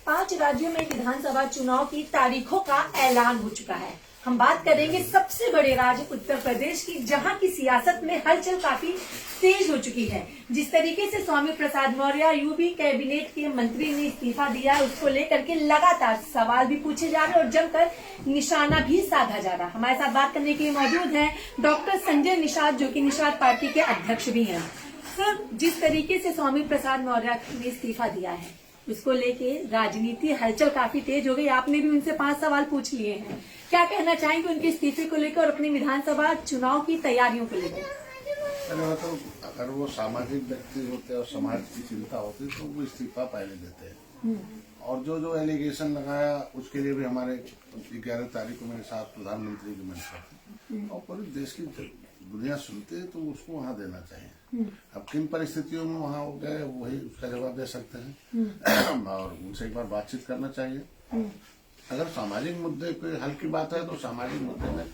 पांच राज्यों में विधानसभा चुनाव की तारीखों का ऐलान हो चुका है। हम बात करेंगे सबसे बड़े राज्य उत्तर प्रदेश की, जहां की सियासत में हलचल काफी तेज हो चुकी है। जिस तरीके से स्वामी प्रसाद मौर्य यूपी कैबिनेट के मंत्री ने इस्तीफा दिया है, उसको लेकर के लगातार सवाल भी पूछे जा रहे हैं और जमकर निशाना भी साधा जा रहा है। हमारे साथ बात करने के लिए मौजूद हैं डॉक्टर संजय निषाद, जो कि निषाद पार्टी के अध्यक्ष भी हैं। सर, जिस तरीके से स्वामी प्रसाद मौर्य ने इस्तीफा दिया है, उसको लेके राजनीति हलचल काफी तेज हो गई। आपने भी उनसे 5 सवाल पूछ लिए हैं। क्या कहना चाहेंगे उनके इस्तीफे को लेकर और अपनी विधानसभा चुनाव की तैयारियों को लेकर? तो अगर वो सामाजिक व्यक्ति होते और समाज की चिंता होती तो वो इस्तीफा पहले देते हैं। और जो एलिगेशन लगाया उसके लिए भी हमारे 11 तारीख को मेरे साथ प्रधानमंत्री की मंशा थी और पूरे देश की दुनिया सुनती है तो उसको वहाँ देना चाहिए। अब किन परिस्थितियों में वहाँ हो गए वही उसका जवाब दे सकते हैं और उनसे एक बार बातचीत करना चाहिए। अगर सामाजिक मुद्दे कोई हल की बात है तो सामाजिक मुद्दे में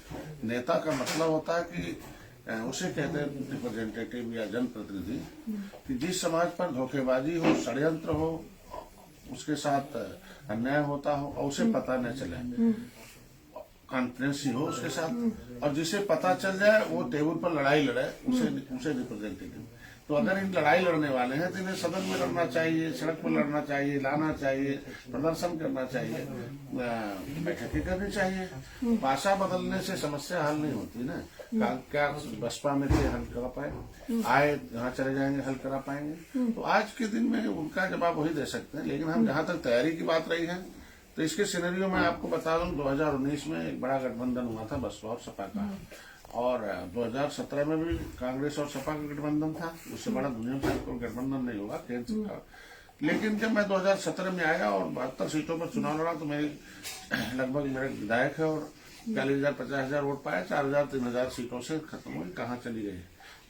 नेता का मतलब होता है कि उसे कहते हैं रिप्रेजेंटेटिव या जनप्रतिनिधि, कि जिस समाज पर धोखेबाजी हो, षड्यंत्र हो, उसके साथ अन्याय होता हो और उसे पता न चले, कॉन्फ्रेंसी हो उसके साथ, और जिसे पता चल जाए वो टेबल पर लड़ाई लड़े, उसे रिप्रेजेंटेटिव। तो अगर इन लड़ाई लड़ने वाले हैं तो इन्हें सदन में लड़ना चाहिए, सड़क पर लड़ना चाहिए, लाना चाहिए, प्रदर्शन करना चाहिए, बैठकें करनी चाहिए। भाषा बदलने से समस्या हल नहीं होती ना। क्या बसपा में थे हल करा पाए, आए जहाँ चले जाएंगे हल करा पाएंगे? तो आज के दिन में उनका जवाब वही दे सकते हैं। लेकिन हम जहाँ तक तैयारी की बात रही है तो इसके सिनेरियो में आपको बता दूं 2019 में एक बड़ा गठबंधन हुआ था बसपा और सपा का, और 2017 में भी कांग्रेस और सपा का गठबंधन था। उससे बड़ा दुनिया में कोई गठबंधन नहीं होगा केंद्र सरकार। लेकिन जब मैं 2017 में आया और 72 सीटों पर चुनाव लड़ा तो मेरे लगभग मेरे विधायक है और 40,000-50,000 वोट पाए, 4,000-3,000 सीटों से खत्म हुई। कहाँ चली गई?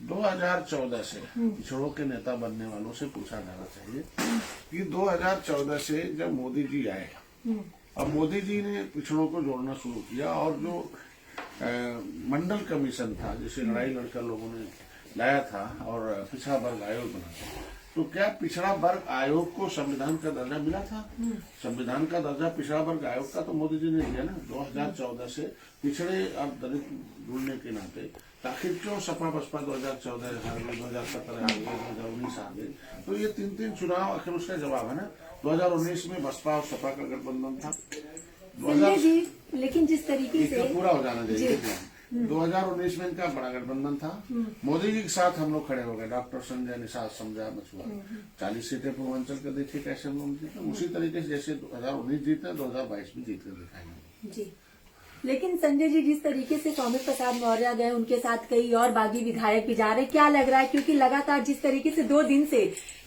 2014 से पिछड़ों के नेता बनने वालों से पूछा जाना चाहिए कि 2014 से जब मोदी जी आए, अब मोदी जी ने पिछड़ों को जोड़ना शुरू किया और जो मंडल कमीशन था जिसे लड़ाई लड़कर लोगों ने लाया था और पिछड़ा वर्ग आयोग बना था, तो क्या पिछड़ा वर्ग आयोग को संविधान का दर्जा मिला था? संविधान का दर्जा पिछड़ा वर्ग आयोग का तो मोदी जी ने दिया ना। 2014 से पिछड़े और दलित जुड़ने के नाते आखिर क्यों सपा बसपा 2014 आ गई, 2017 आ गई, 2019 आ गई? तो ये 3 चुनाव आखिर उसका जवाब है ना। 2019 में बसपा और सपा का गठबंधन था। लेकिन जिस तरीके से पूरा हो जाना चाहिए। 2019 में इनका बड़ा गठबंधन था, मोदी जी के साथ हम लोग खड़े हो गए। डॉक्टर संजय निषाद, समझा मछुआ, 40 सीटें पूर्वांचल के देखिए कैसे हम लोग जीते। उसी तरीके से जैसे 2019 जीते 2022 में जीत कर दिखाएंगे जी। लेकिन संजय जी, जिस तरीके से स्वामी प्रसाद मौर्य गए, उनके साथ कई और बागी विधायक भी जा रहे, क्या लग रहा है? क्योंकि लगातार जिस तरीके से 2 दिन से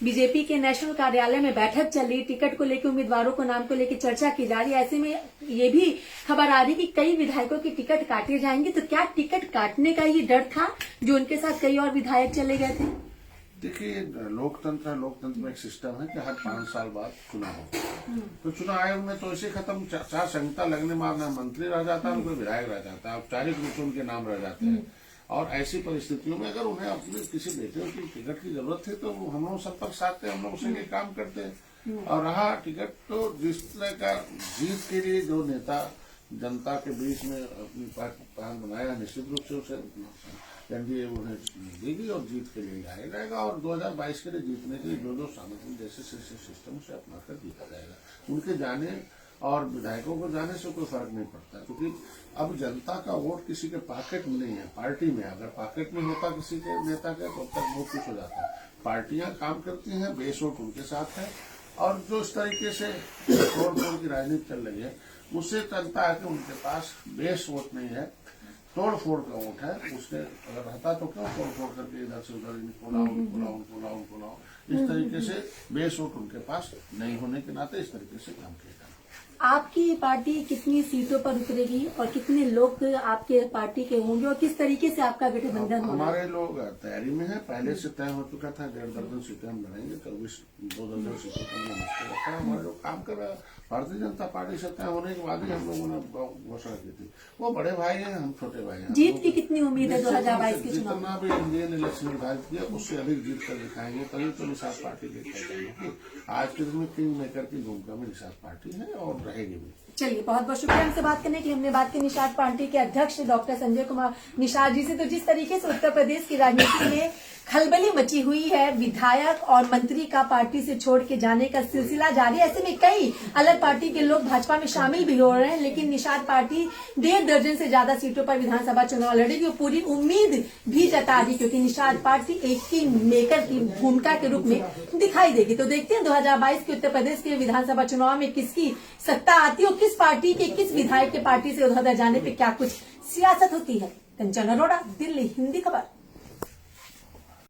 बीजेपी के नेशनल कार्यालय में बैठक चल रही, टिकट को लेकर, उम्मीदवारों को नाम को लेकर चर्चा की जा रही है, ऐसे में ये भी खबर आ रही कि कई विधायकों की टिकट काटे जाएंगे। तो क्या टिकट काटने का ये डर था जो उनके साथ कई और विधायक चले गए थे? देखिए, लोकतंत्र में एक सिस्टम है कि हर 5 साल बाद चुनाव होता। तो चुनाव आयोग में तो इसे खत्म चार संहिता लगने में ना मंत्री रह जाता है, कोई विधायक रह जाता है, औपचारिक रूप से उनके नाम रह जाते हैं। और ऐसी परिस्थितियों में अगर उन्हें अपने किसी बेटे की टिकट की जरूरत है तो हम लोग संपर्क साधते, हम लोग उसे लिए काम करते हैं। और रहा टिकट, तो जिस तरह का जीत के लिए जो नेता जनता के बीच में अपनी पहचान बनाया, निश्चित रूप से उसे एनडीए उन्हें देगी और जीत के लिए लाया जाएगा। और 2022 के लिए जीतने के लिए जो सामग्री जैसे सिस्टम से अपना कर जीता जाएगा। उनके जाने और विधायकों को जाने से कोई फर्क नहीं पड़ता, क्योंकि अब जनता का वोट किसी के पॉकेट में नहीं है, पार्टी में। अगर पॉकेट में होता किसी के नेता का तो अब तक बहुत कुछ हो जाता। पार्टियां काम करती हैं, बेस वोट उनके साथ है। और जो इस तरीके से तोड़ की राजनीति चल रही है उससे चलता है कि उनके पास बेस वोट नहीं है, तोड़ फोड़ का वोट है। उसके अगर रहता तो क्यों तोड़ फोड़ करके इधर से उधर इस तरीके से बेस वोट उनके पास नहीं होने के नाते इस तरीके से काम किया जाना। आपकी पार्टी कितनी सीटों पर उतरेगी और कितने लोग आपके पार्टी के होंगे और किस तरीके से आपका गठबंधन होगा? हमारे लोग तैयारी में है, पहले से तय हो चुका था 1.5 दर्जन सीटें हम लड़ेंगे, 2 दर्जन सीटों पर हमने मुश्किल रखा है। हमारे लोग काम कर रहे हैं। भारतीय जनता पार्टी से तय होने के बाद ही हम लोगों ने घोषणा की थी। वो बड़े भाई हैं, हम छोटे भाई हैं। जीत की कितनी उम्मीद है 2022 के चुनाव? जितना भी इंडियन इलेक्शन निर्धारित किया उससे अधिक जीत कर दिखाएंगे, तभी तो निषाद पार्टी लेकर जाएंगे। आज के दिन में किंग मेकर की भूमिका में निषाद पार्टी है और रहेगी भी। चलिए, बहुत बहुत शुक्रिया हमसे बात करने के लिए। हमने बात की निषाद पार्टी के अध्यक्ष डॉक्टर संजय कुमार निषाद जी से। तो जिस तरीके से उत्तर प्रदेश की राजनीति में खलबली मची हुई है, विधायक और मंत्री का पार्टी से छोड़ के जाने का सिलसिला जारी है। ऐसे में कई अलग पार्टी के लोग भाजपा में शामिल भी हो रहे हैं, लेकिन निषाद पार्टी 1.5 दर्जन से ज्यादा सीटों पर विधानसभा चुनाव लड़ेगी और पूरी उम्मीद भी जता दी, क्योंकि निषाद पार्टी एक किंग मेकर की भूमिका के रूप में दिखाई देगी। तो देखते हैं 2022 के उत्तर प्रदेश के विधानसभा चुनाव में किसकी सत्ता आती है और किस पार्टी के किस विधायक के पार्टी से उधर जाने पे क्या कुछ सियासत होती है। कंचन अरोड़ा, दिल्ली, हिंदी खबर।